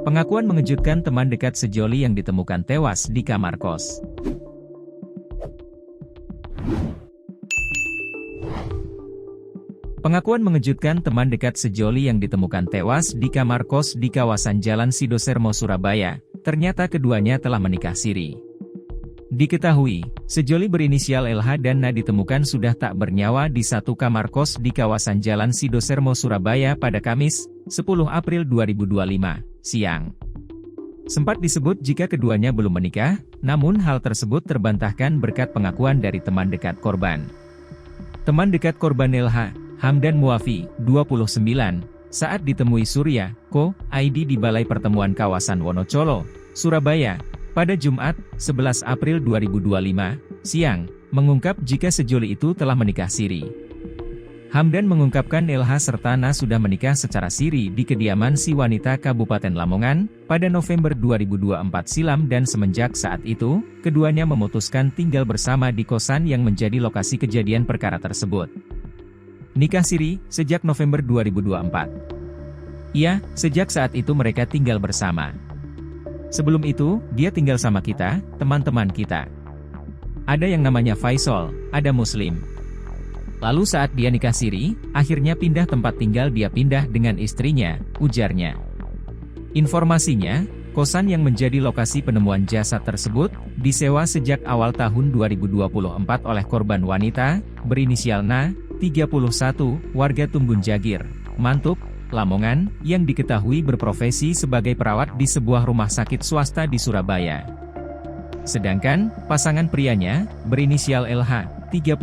Pengakuan mengejutkan teman dekat sejoli yang ditemukan tewas di kamar kos. Pengakuan mengejutkan teman dekat sejoli yang ditemukan tewas di kamar kos di kawasan Jalan Sidosermo, Surabaya. Ternyata keduanya telah menikah siri. Diketahui, sejoli berinisial LH dan N ditemukan sudah tak bernyawa di satu kamar kos di kawasan Jalan Sidosermo, Surabaya pada Kamis, 10 April 2025, siang. Sempat disebut jika keduanya belum menikah, namun hal tersebut terbantahkan berkat pengakuan dari teman dekat korban. Teman dekat korban LH, Hamdan Muafi, 29, saat ditemui Surya, Co. ID di Balai Pertemuan Kawasan Wonocolo, Surabaya, pada Jumat, 11 April 2025, siang, mengungkap jika sejoli itu telah menikah siri. Hamdan mengungkapkan LH serta Na sudah menikah secara siri di kediaman si wanita Kabupaten Lamongan, pada November 2024 silam dan semenjak saat itu, keduanya memutuskan tinggal bersama di kosan yang menjadi lokasi kejadian perkara tersebut. Nikah siri, sejak November 2024. Iya, sejak saat itu mereka tinggal bersama. Sebelum itu, dia tinggal sama kita, teman-teman kita. Ada yang namanya Faisal, ada Muslim. Lalu saat dia nikah siri, akhirnya pindah tempat tinggal, dia pindah dengan istrinya, ujarnya. Informasinya, kosan yang menjadi lokasi penemuan jasad tersebut, disewa sejak awal tahun 2024 oleh korban wanita, berinisial Na, 31, warga Tumbun Jagir, Mantuk, Lamongan, yang diketahui berprofesi sebagai perawat di sebuah rumah sakit swasta di Surabaya. Sedangkan, pasangan prianya, berinisial LH, 31,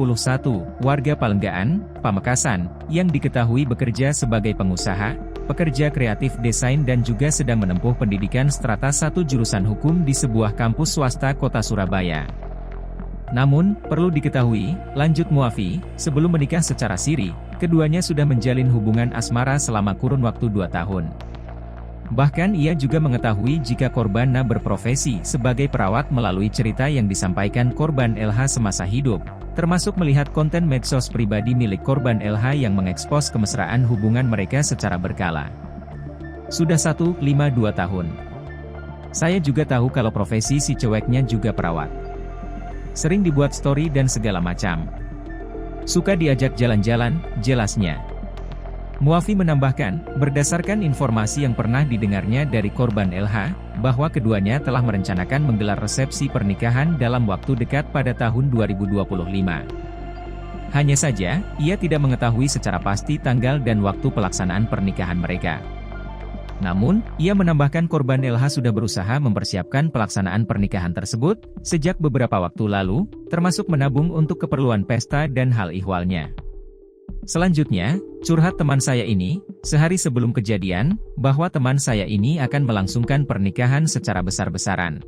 warga Palenggaan, Pamekasan, yang diketahui bekerja sebagai pengusaha, pekerja kreatif desain dan juga sedang menempuh pendidikan strata 1 jurusan hukum di sebuah kampus swasta kota Surabaya. Namun, perlu diketahui, lanjut Muafi, sebelum menikah secara siri, keduanya sudah menjalin hubungan asmara selama kurun waktu 2 tahun. Bahkan ia juga mengetahui jika korban Na berprofesi sebagai perawat melalui cerita yang disampaikan korban LH semasa hidup, termasuk melihat konten medsos pribadi milik korban LH yang mengekspos kemesraan hubungan mereka secara berkala. Sudah 1,52 tahun. Saya juga tahu kalau profesi si ceweknya juga perawat. Sering dibuat story dan segala macam. Suka diajak jalan-jalan, jelasnya. Muafi menambahkan, berdasarkan informasi yang pernah didengarnya dari korban LH, bahwa keduanya telah merencanakan menggelar resepsi pernikahan dalam waktu dekat pada tahun 2025. Hanya saja, ia tidak mengetahui secara pasti tanggal dan waktu pelaksanaan pernikahan mereka. Namun, ia menambahkan korban LH sudah berusaha mempersiapkan pelaksanaan pernikahan tersebut, sejak beberapa waktu lalu, termasuk menabung untuk keperluan pesta dan hal ihwalnya. Selanjutnya, curhat teman saya ini, sehari sebelum kejadian, bahwa teman saya ini akan melangsungkan pernikahan secara besar-besaran.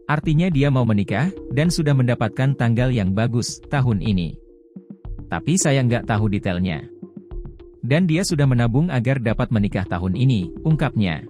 Artinya dia mau menikah, dan sudah mendapatkan tanggal yang bagus, tahun ini. Tapi saya nggak tahu detailnya. Dan dia sudah menabung agar dapat menikah tahun ini, ungkapnya.